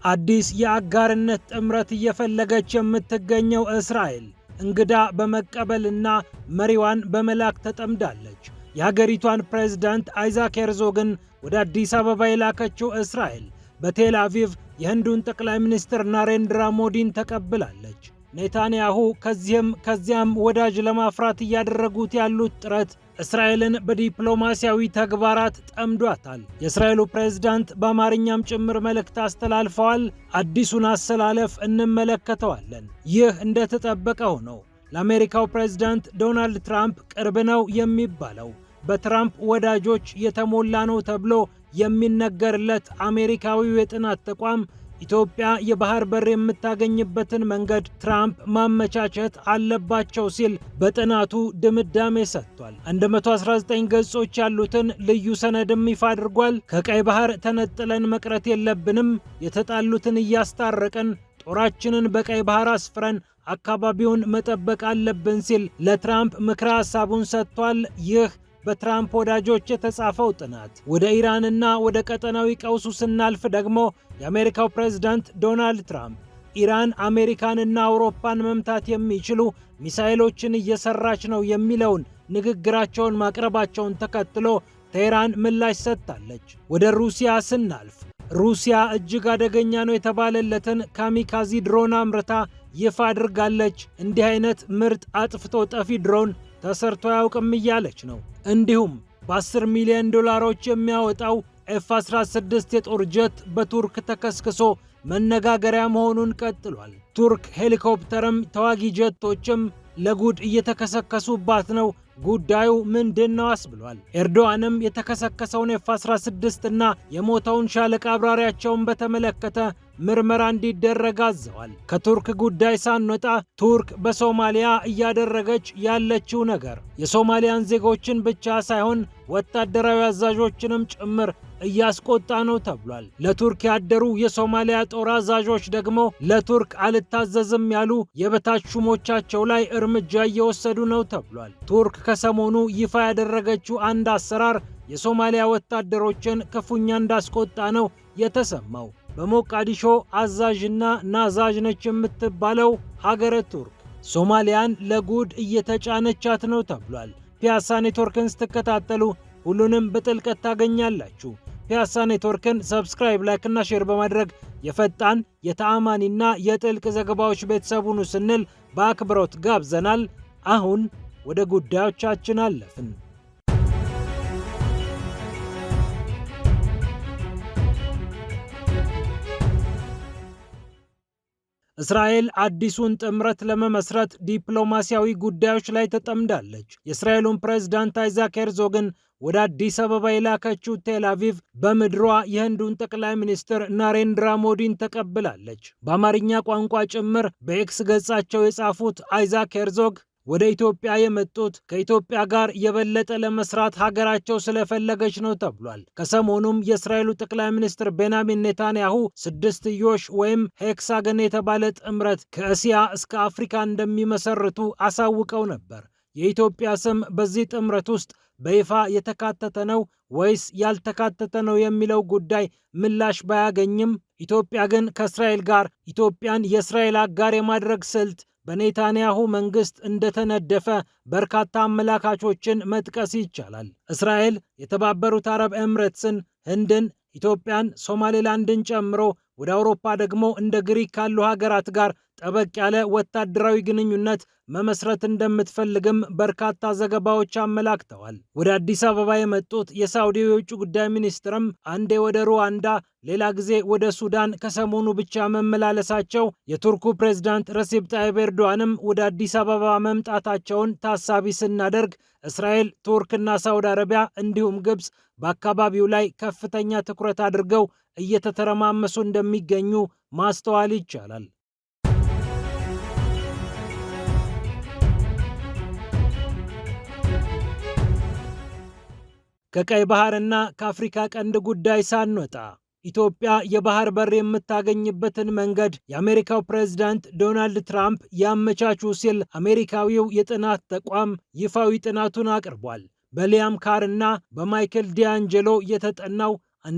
አዲስ የአጋርነት ጥምረት እየፈለገች የምትገኘው እስራኤል እንግዳ በመቀበልና መሪዋን በመላክ ተጠምዳለች። የሀገሪቷን ፕሬዝዳንት አይዛክ ሄርዞግን ወደ አዲስ አበባ የላከችው እስራኤል በቴል አቪቭ የህንዱን ጠቅላይ ሚኒስትር ናሬንድራ ሞዲን ተቀብላለች። ኔታንያሁ ከዚያም ወዳጅ ለማፍራት እያደረጉት ያሉት ጥረት እስራኤልን በዲፕሎማሲያዊ ተግባራት ጠምዷታል። የእስራኤሉ ፕሬዝዳንት በአማርኛም ጭምር መልእክት አስተላልፈዋል። አዲሱን አሰላለፍ እንመለከተዋለን። ይህ እንደተጠበቀው ነው። ለአሜሪካው ፕሬዝዳንት ዶናልድ ትራምፕ ቅርብ ነው የሚባለው በትራምፕ ወዳጆች የተሞላ ነው ተብሎ የሚነገርለት አሜሪካዊው የጥናት ተቋም ኢትዮጵያ የባህር በር የምታገኝበትን መንገድ ትራምፕ ማመቻቸት አለባቸው ሲል በጥናቱ ድምዳሜ ሰጥቷል። 119 ገጾች ያሉትን ልዩ ሰነድም ይፋ አድርጓል። ከቀይ ባህር ተነጥለን መቅረት የለብንም፣ የተጣሉትን እያስታረቅን ጦራችንን በቀይ ባህር አስፍረን አካባቢውን መጠበቅ አለብን ሲል ለትራምፕ ምክረ ሐሳቡን ሰጥቷል። ይህ በትራምፕ ወዳጆች የተጻፈው ጥናት። ወደ ኢራንና ወደ ቀጠናዊ ቀውሱ ስናልፍ ደግሞ የአሜሪካው ፕሬዝዳንት ዶናልድ ትራምፕ ኢራን አሜሪካንና አውሮፓን መምታት የሚችሉ ሚሳኤሎችን እየሰራች ነው የሚለውን ንግግራቸውን ማቅረባቸውን ተከትሎ ቴህራን ምላሽ ሰጥታለች። ወደ ሩሲያ ስናልፍ ሩሲያ እጅግ አደገኛ ነው የተባለለትን ካሚካዚ ድሮን አምርታ ይፋ አድርጋለች። እንዲህ አይነት ምርጥ አጥፍቶ ጠፊ ድሮን ተሰርቶ አያውቅም እያለች ነው። እንዲሁም በ10 ሚሊዮን ዶላሮች የሚያወጣው ኤፍ-16 የጦር ጀት በቱርክ ተከስክሶ መነጋገሪያ መሆኑን ቀጥሏል። ቱርክ ሄሊኮፕተርም ተዋጊ ጀቶችም ለጉድ እየተከሰከሱባት ነው። ጉዳዩ ምንድነው አስብሏል። ኤርዶዋንም የተከሰከሰውን ኤፍ-16 እና የሞተውን ሻለቃ አብራሪያቸውን በተመለከተ ምርመራ እንዲደረግ አዘዋል። ከቱርክ ጉዳይ ሳንወጣ ቱርክ በሶማሊያ እያደረገች ያለችው ነገር የሶማሊያን ዜጎችን ብቻ ሳይሆን ወታደራዊ አዛዦችንም ጭምር እያስቆጣ ነው ተብሏል። ለቱርክ ያደሩ የሶማሊያ ጦር አዛዦች ደግሞ ለቱርክ አልታዘዝም ያሉ የበታች ሹሞቻቸው ላይ እርምጃ እየወሰዱ ነው ተብሏል። ቱርክ ከሰሞኑ ይፋ ያደረገችው አንድ አሰራር የሶማሊያ ወታደሮችን ክፉኛ እንዳስቆጣ ነው የተሰማው። በሞቃዲሾ አዛዥና ናዛዥ ነች የምትባለው ሀገረ ቱርክ ሶማሊያን ለጉድ እየተጫነቻት ነው ተብሏል። ፒያሳ ኔትወርክን ስትከታተሉ ሁሉንም በጥልቀት ታገኛላችሁ። ፒያሳ ኔትወርክን ሰብስክራይብ፣ ላይክ እና ሼር በማድረግ የፈጣን የተአማኒና የጥልቅ ዘገባዎች ቤተሰብ ሁኑ ስንል በአክብሮት ጋብዘናል። አሁን ወደ ጉዳዮቻችን አለፍን። እስራኤል አዲሱን ጥምረት ለመመስረት ዲፕሎማሲያዊ ጉዳዮች ላይ ተጠምዳለች። የእስራኤሉን ፕሬዝዳንት አይዛክ ሄርዞግን ወደ አዲስ አበባ የላከችው ቴል አቪቭ በምድሯ የህንዱን ጠቅላይ ሚኒስትር ናሬንድራ ሞዲን ተቀብላለች። በአማርኛ ቋንቋ ጭምር በኤክስ ገጻቸው የጻፉት አይዛክ ሄርዞግ ወደ ኢትዮጵያ የመጡት ከኢትዮጵያ ጋር የበለጠ ለመስራት ሀገራቸው ስለፈለገች ነው ተብሏል። ከሰሞኑም የእስራኤሉ ጠቅላይ ሚኒስትር ቤንያሚን ኔታንያሁ ስድስትዮሽ ወይም ሄክሳገን የተባለ ጥምረት ከእስያ እስከ አፍሪካ እንደሚመሰርቱ አሳውቀው ነበር። የኢትዮጵያ ስም በዚህ ጥምረት ውስጥ በይፋ የተካተተ ነው ወይስ ያልተካተተ ነው የሚለው ጉዳይ ምላሽ ባያገኝም ኢትዮጵያ ግን ከእስራኤል ጋር ኢትዮጵያን የእስራኤል አጋር የማድረግ ስልት በኔታንያሁ መንግስት እንደተነደፈ በርካታ አመላካቾችን መጥቀስ ይቻላል። እስራኤል የተባበሩት አረብ ኤምሬትስን፣ ህንድን፣ ኢትዮጵያን፣ ሶማሌላንድን ጨምሮ ወደ አውሮፓ ደግሞ እንደ ግሪክ ካሉ ሀገራት ጋር ጠበቅ ያለ ወታደራዊ ግንኙነት መመስረት እንደምትፈልግም በርካታ ዘገባዎች አመላክተዋል። ወደ አዲስ አበባ የመጡት የሳውዲው የውጭ ጉዳይ ሚኒስትርም አንዴ ወደ ሩዋንዳ ሌላ ጊዜ ወደ ሱዳን ከሰሞኑ ብቻ መመላለሳቸው የቱርኩ ፕሬዝዳንት ረሲፕ ጣይብ ኤርዶዋንም ወደ አዲስ አበባ መምጣታቸውን ታሳቢ ስናደርግ እስራኤል፣ ቱርክና ሳውዲ አረቢያ እንዲሁም ግብፅ በአካባቢው ላይ ከፍተኛ ትኩረት አድርገው እየተተረማመሱ እንደሚገኙ ማስተዋል ይቻላል። ከቀይ ባህርና ከአፍሪካ ቀንድ ጉዳይ ሳንወጣ ኢትዮጵያ የባህር በር የምታገኝበትን መንገድ የአሜሪካው ፕሬዝዳንት ዶናልድ ትራምፕ ያመቻቹ ሲል አሜሪካዊው የጥናት ተቋም ይፋዊ ጥናቱን አቅርቧል። በሊያም ካር እና በማይክል ዲያንጀሎ የተጠናው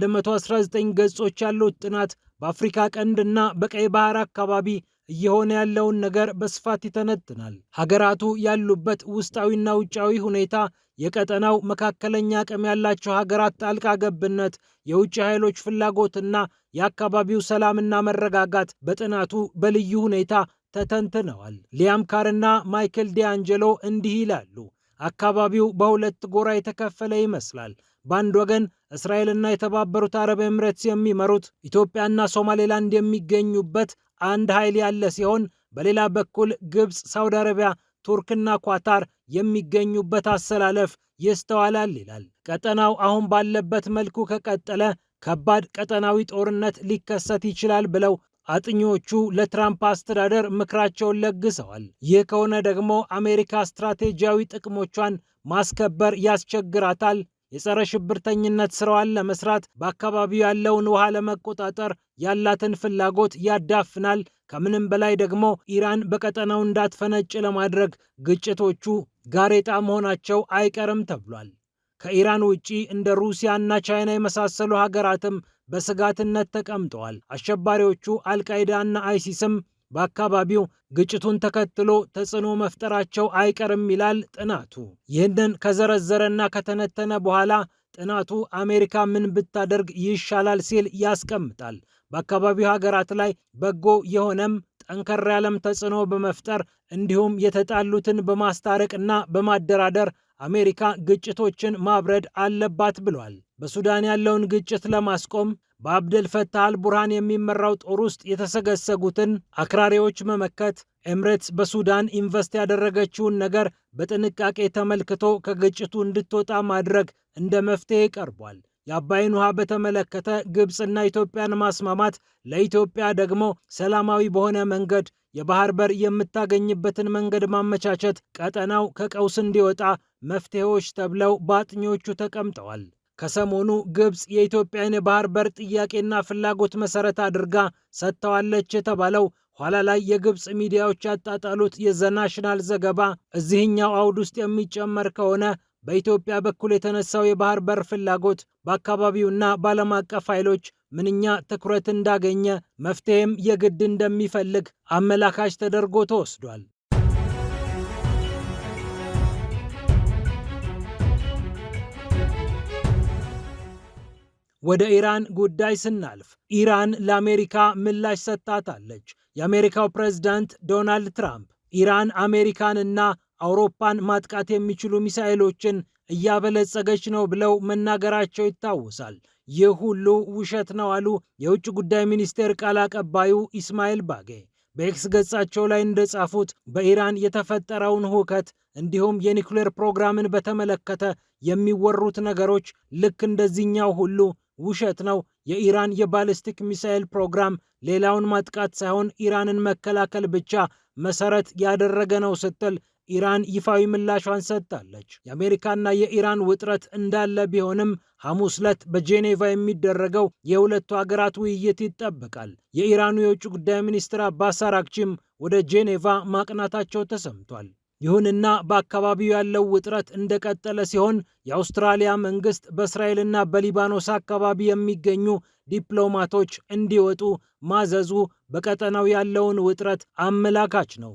119 ገጾች ያሉት ጥናት በአፍሪካ ቀንድና በቀይ ባህር አካባቢ እየሆነ ያለውን ነገር በስፋት ይተነትናል። ሀገራቱ ያሉበት ውስጣዊና ውጫዊ ሁኔታ፣ የቀጠናው መካከለኛ አቅም ያላቸው ሀገራት ጣልቃ ገብነት፣ የውጭ ኃይሎች ፍላጎትና የአካባቢው ሰላምና መረጋጋት በጥናቱ በልዩ ሁኔታ ተተንትነዋል። ሊያም ካርና ማይክል ዲአንጀሎ እንዲህ ይላሉ። አካባቢው በሁለት ጎራ የተከፈለ ይመስላል። በአንድ ወገን እስራኤልና የተባበሩት አረብ ኤምሬትስ የሚመሩት ኢትዮጵያና ሶማሌላንድ የሚገኙበት አንድ ኃይል ያለ ሲሆን፣ በሌላ በኩል ግብፅ፣ ሳውዲ አረቢያ፣ ቱርክና ኳታር የሚገኙበት አሰላለፍ ይስተዋላል ይላል። ቀጠናው አሁን ባለበት መልኩ ከቀጠለ ከባድ ቀጠናዊ ጦርነት ሊከሰት ይችላል ብለው አጥኚዎቹ ለትራምፕ አስተዳደር ምክራቸውን ለግሰዋል። ይህ ከሆነ ደግሞ አሜሪካ ስትራቴጂያዊ ጥቅሞቿን ማስከበር ያስቸግራታል፣ የጸረ ሽብርተኝነት ስራዋን ለመስራት፣ በአካባቢው ያለውን ውሃ ለመቆጣጠር ያላትን ፍላጎት ያዳፍናል። ከምንም በላይ ደግሞ ኢራን በቀጠናው እንዳትፈነጭ ለማድረግ ግጭቶቹ ጋሬጣ መሆናቸው አይቀርም ተብሏል። ከኢራን ውጪ እንደ ሩሲያ እና ቻይና የመሳሰሉ ሀገራትም በስጋትነት ተቀምጠዋል። አሸባሪዎቹ አልቃይዳ እና አይሲስም በአካባቢው ግጭቱን ተከትሎ ተጽዕኖ መፍጠራቸው አይቀርም ይላል ጥናቱ። ይህንን ከዘረዘረና ከተነተነ በኋላ ጥናቱ አሜሪካ ምን ብታደርግ ይሻላል ሲል ያስቀምጣል። በአካባቢው ሀገራት ላይ በጎ የሆነም ጠንከር ያለም ተጽዕኖ በመፍጠር እንዲሁም የተጣሉትን በማስታረቅና በማደራደር አሜሪካ ግጭቶችን ማብረድ አለባት ብሏል። በሱዳን ያለውን ግጭት ለማስቆም በአብደል ፈታህ አልቡርሃን የሚመራው ጦር ውስጥ የተሰገሰጉትን አክራሪዎች መመከት፣ ኤምሬትስ በሱዳን ኢንቨስት ያደረገችውን ነገር በጥንቃቄ ተመልክቶ ከግጭቱ እንድትወጣ ማድረግ እንደ መፍትሄ ቀርቧል። የአባይን ውሃ በተመለከተ ግብፅና ኢትዮጵያን ማስማማት፣ ለኢትዮጵያ ደግሞ ሰላማዊ በሆነ መንገድ የባህር በር የምታገኝበትን መንገድ ማመቻቸት ቀጠናው ከቀውስ እንዲወጣ መፍትሄዎች ተብለው በአጥኚዎቹ ተቀምጠዋል። ከሰሞኑ ግብፅ የኢትዮጵያን የባህር በር ጥያቄና ፍላጎት መሰረት አድርጋ ሰጥተዋለች የተባለው ኋላ ላይ የግብፅ ሚዲያዎች ያጣጣሉት የዘናሽናል ዘገባ እዚህኛው አውድ ውስጥ የሚጨመር ከሆነ በኢትዮጵያ በኩል የተነሳው የባህር በር ፍላጎት በአካባቢውና በዓለም አቀፍ ኃይሎች ምንኛ ትኩረት እንዳገኘ መፍትሄም የግድ እንደሚፈልግ አመላካች ተደርጎ ተወስዷል። ወደ ኢራን ጉዳይ ስናልፍ ኢራን ለአሜሪካ ምላሽ ሰጥታታለች። የአሜሪካው ፕሬዝዳንት ዶናልድ ትራምፕ ኢራን አሜሪካንና አውሮፓን ማጥቃት የሚችሉ ሚሳኤሎችን እያበለጸገች ነው ብለው መናገራቸው ይታወሳል። ይህ ሁሉ ውሸት ነው አሉ የውጭ ጉዳይ ሚኒስቴር ቃል አቀባዩ ኢስማኤል ባጌ። በኤክስ ገጻቸው ላይ እንደጻፉት በኢራን የተፈጠረውን ሁከት እንዲሁም የኒውክሌር ፕሮግራምን በተመለከተ የሚወሩት ነገሮች ልክ እንደዚህኛው ሁሉ ውሸት ነው። የኢራን የባሊስቲክ ሚሳኤል ፕሮግራም ሌላውን ማጥቃት ሳይሆን ኢራንን መከላከል ብቻ መሰረት ያደረገ ነው ስትል ኢራን ይፋዊ ምላሿን ሰጥታለች። የአሜሪካና የኢራን ውጥረት እንዳለ ቢሆንም ሐሙስ ዕለት በጄኔቫ የሚደረገው የሁለቱ ሀገራት ውይይት ይጠበቃል። የኢራኑ የውጭ ጉዳይ ሚኒስትር አባስ አራግቺም ወደ ጄኔቫ ማቅናታቸው ተሰምቷል። ይሁንና በአካባቢው ያለው ውጥረት እንደቀጠለ ሲሆን የአውስትራሊያ መንግስት በእስራኤልና በሊባኖስ አካባቢ የሚገኙ ዲፕሎማቶች እንዲወጡ ማዘዙ በቀጠናው ያለውን ውጥረት አመላካች ነው።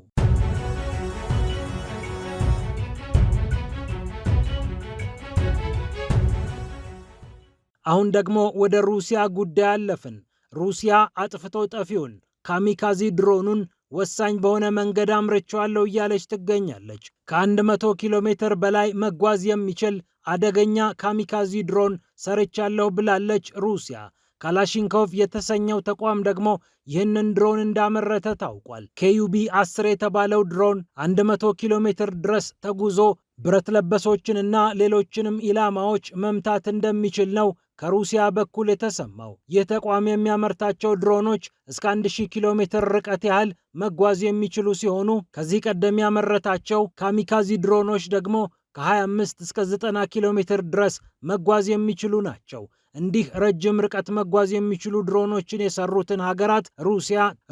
አሁን ደግሞ ወደ ሩሲያ ጉዳይ አለፍን። ሩሲያ አጥፍቶ ጠፊውን ካሚካዚ ድሮኑን ወሳኝ በሆነ መንገድ አምርቼዋለሁ እያለች ትገኛለች። ከ100 ኪሎ ሜትር በላይ መጓዝ የሚችል አደገኛ ካሚካዚ ድሮን ሰርቻለሁ ብላለች ሩሲያ። ካላሽንኮቭ የተሰኘው ተቋም ደግሞ ይህንን ድሮን እንዳመረተ ታውቋል። ኬዩቢ 10 የተባለው ድሮን 100 ኪሎ ሜትር ድረስ ተጉዞ ብረት ለበሶችንና ሌሎችንም ኢላማዎች መምታት እንደሚችል ነው ከሩሲያ በኩል የተሰማው። ይህ ተቋም የሚያመርታቸው ድሮኖች እስከ 1000 ኪሎ ሜትር ርቀት ያህል መጓዝ የሚችሉ ሲሆኑ ከዚህ ቀደም ያመረታቸው ካሚካዚ ድሮኖች ደግሞ ከ25 እስከ 90 ኪሎ ሜትር ድረስ መጓዝ የሚችሉ ናቸው። እንዲህ ረጅም ርቀት መጓዝ የሚችሉ ድሮኖችን የሰሩትን ሀገራት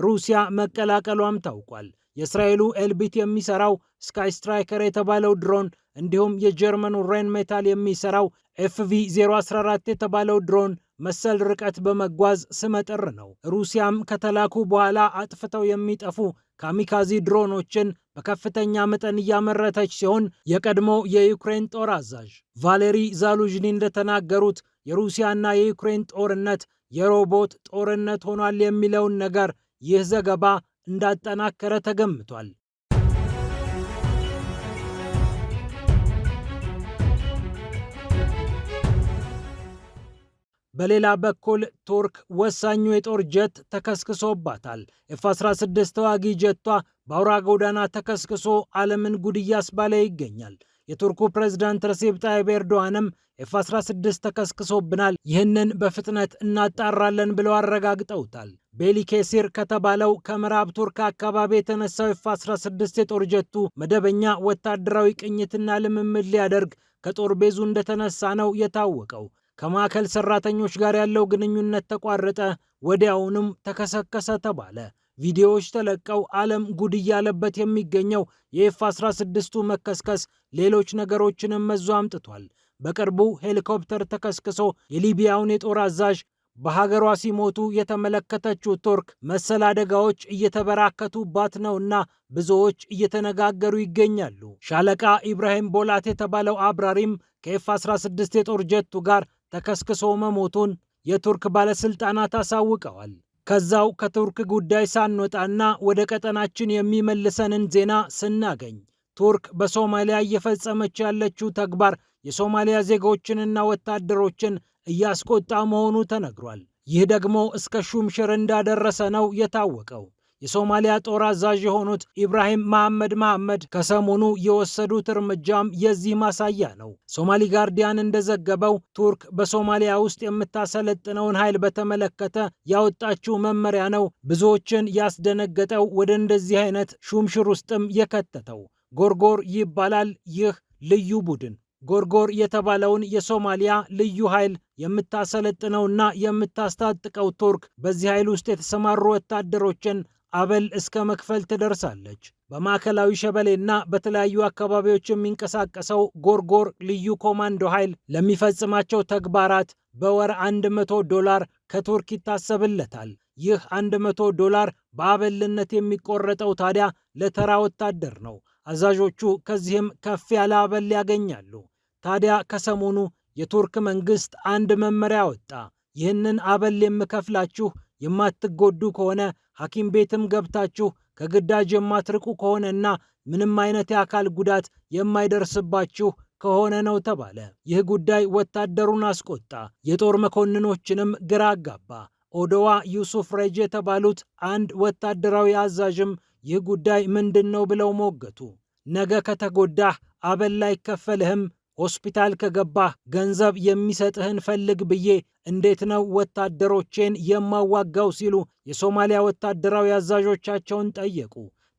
ሩሲያ መቀላቀሏም ታውቋል። የእስራኤሉ ኤልቢት የሚሰራው ስካይ ስትራይከር የተባለው ድሮን እንዲሁም የጀርመኑ ሬን ሜታል የሚሰራው FV014 የተባለው ድሮን መሰል ርቀት በመጓዝ ስመጥር ነው። ሩሲያም ከተላኩ በኋላ አጥፍተው የሚጠፉ ካሚካዚ ድሮኖችን በከፍተኛ መጠን እያመረተች ሲሆን የቀድሞ የዩክሬን ጦር አዛዥ ቫሌሪ ዛሉዥኒ እንደተናገሩት የሩሲያና የዩክሬን ጦርነት የሮቦት ጦርነት ሆኗል የሚለውን ነገር ይህ ዘገባ እንዳጠናከረ ተገምቷል። በሌላ በኩል ቱርክ ወሳኙ የጦር ጀት ተከስክሶባታል። ኤፍ-16 ተዋጊ ጀቷ በአውራ ጎዳና ተከስክሶ ዓለምን ጉድ እያስባለ ይገኛል። የቱርኩ ፕሬዝዳንት ረሲፕ ጣይብ ኤርዶዋንም ኤፍ-16 ተከስክሶብናል፣ ይህንን በፍጥነት እናጣራለን ብለው አረጋግጠውታል። ቤሊኬሲር ከተባለው ከምዕራብ ቱርክ አካባቢ የተነሳው ኤፍ-16 የጦር ጀቱ መደበኛ ወታደራዊ ቅኝትና ልምምድ ሊያደርግ ከጦር ቤዙ እንደተነሳ ነው የታወቀው። ከማዕከል ሰራተኞች ጋር ያለው ግንኙነት ተቋረጠ፣ ወዲያውኑም ተከሰከሰ ተባለ። ቪዲዮዎች ተለቀው ዓለም ጉድ እያለበት የሚገኘው የኤፍ-16ቱ መከስከስ ሌሎች ነገሮችንም መዞ አምጥቷል። በቅርቡ ሄሊኮፕተር ተከስክሶ የሊቢያውን የጦር አዛዥ በሀገሯ ሲሞቱ የተመለከተችው ቱርክ መሰል አደጋዎች እየተበራከቱባት ነውና ብዙዎች እየተነጋገሩ ይገኛሉ። ሻለቃ ኢብራሂም ቦላት የተባለው አብራሪም ከኤፍ-16 የጦር ጀቱ ጋር ተከስክሶ መሞቱን የቱርክ ባለስልጣናት አሳውቀዋል። ከዛው ከቱርክ ጉዳይ ሳንወጣና ወደ ቀጠናችን የሚመልሰንን ዜና ስናገኝ ቱርክ በሶማሊያ እየፈጸመች ያለችው ተግባር የሶማሊያ ዜጎችንና ወታደሮችን እያስቆጣ መሆኑ ተነግሯል። ይህ ደግሞ እስከ ሹምሽር እንዳደረሰ ነው የታወቀው። የሶማሊያ ጦር አዛዥ የሆኑት ኢብራሂም መሐመድ ከሰሞኑ የወሰዱት እርምጃም የዚህ ማሳያ ነው። ሶማሊ ጋርዲያን እንደዘገበው ቱርክ በሶማሊያ ውስጥ የምታሰለጥነውን ኃይል በተመለከተ ያወጣችው መመሪያ ነው ብዙዎችን ያስደነገጠው፣ ወደ እንደዚህ አይነት ሹምሽር ውስጥም የከተተው። ጎርጎር ይባላል ይህ ልዩ ቡድን። ጎርጎር የተባለውን የሶማሊያ ልዩ ኃይል የምታሰለጥነውና የምታስታጥቀው ቱርክ በዚህ ኃይል ውስጥ የተሰማሩ ወታደሮችን አበል እስከ መክፈል ትደርሳለች። በማዕከላዊ ሸበሌና በተለያዩ አካባቢዎች የሚንቀሳቀሰው ጎርጎር ልዩ ኮማንዶ ኃይል ለሚፈጽማቸው ተግባራት በወር $100 ከቱርክ ይታሰብለታል። ይህ $100 በአበልነት የሚቆረጠው ታዲያ ለተራ ወታደር ነው። አዛዦቹ ከዚህም ከፍ ያለ አበል ያገኛሉ። ታዲያ ከሰሞኑ የቱርክ መንግስት አንድ መመሪያ ወጣ። ይህንን አበል የምከፍላችሁ የማትጎዱ ከሆነ ሐኪም ቤትም ገብታችሁ ከግዳጅ የማትርቁ ከሆነና ምንም አይነት የአካል ጉዳት የማይደርስባችሁ ከሆነ ነው ተባለ። ይህ ጉዳይ ወታደሩን አስቆጣ፣ የጦር መኮንኖችንም ግራ አጋባ። ኦዶዋ ዩሱፍ ሬጅ የተባሉት አንድ ወታደራዊ አዛዥም ይህ ጉዳይ ምንድን ነው ብለው ሞገቱ። ነገ ከተጎዳህ አበል አይከፈልህም፣ ሆስፒታል ከገባህ ገንዘብ የሚሰጥህን ፈልግ ብዬ እንዴት ነው ወታደሮቼን የማዋጋው ሲሉ የሶማሊያ ወታደራዊ አዛዦቻቸውን ጠየቁ።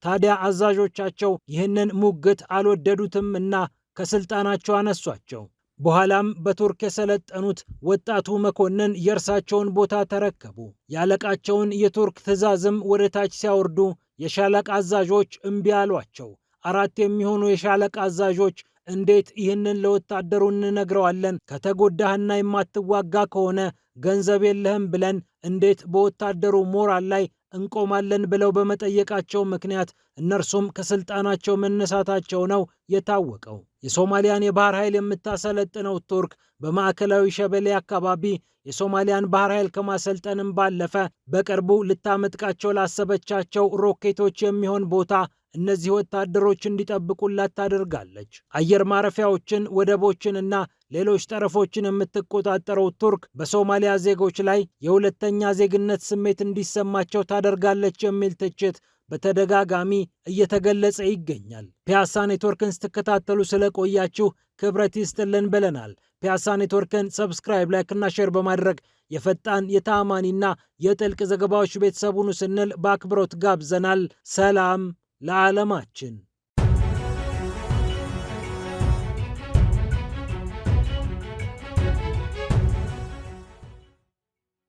ታዲያ አዛዦቻቸው ይህንን ሙግት አልወደዱትም እና ከስልጣናቸው አነሷቸው። በኋላም በቱርክ የሰለጠኑት ወጣቱ መኮንን የእርሳቸውን ቦታ ተረከቡ። ያለቃቸውን የቱርክ ትዕዛዝም ወደ ታች ሲያወርዱ የሻለቃ አዛዦች እምቢ አሏቸው። 4 የሚሆኑ የሻለቃ አዛዦች እንዴት ይህንን ለወታደሩ እንነግረዋለን? ከተጎዳህና የማትዋጋ ከሆነ ገንዘብ የለህም ብለን እንዴት በወታደሩ ሞራል ላይ እንቆማለን ብለው በመጠየቃቸው ምክንያት እነርሱም ከስልጣናቸው መነሳታቸው ነው የታወቀው። የሶማሊያን የባህር ኃይል የምታሰለጥነው ቱርክ በማዕከላዊ ሸበሌ አካባቢ የሶማሊያን ባህር ኃይል ከማሰልጠንም ባለፈ በቅርቡ ልታመጥቃቸው ላሰበቻቸው ሮኬቶች የሚሆን ቦታ እነዚህ ወታደሮች እንዲጠብቁላት ታደርጋለች። አየር ማረፊያዎችን፣ ወደቦችንና ሌሎች ጠረፎችን የምትቆጣጠረው ቱርክ በሶማሊያ ዜጎች ላይ የሁለተኛ ዜግነት ስሜት እንዲሰማቸው ታደርጋለች የሚል ትችት በተደጋጋሚ እየተገለጸ ይገኛል። ፒያሳ ኔትወርክን ስትከታተሉ ስለቆያችሁ ክብረት ይስጥልን ብለናል። ፒያሳ ኔትወርክን ሰብስክራይብ፣ ላይክ እና ሼር በማድረግ የፈጣን የተአማኒና የጥልቅ ዘገባዎች ቤተሰቡን ስንል በአክብሮት ጋብዘናል። ሰላም ለዓለማችን።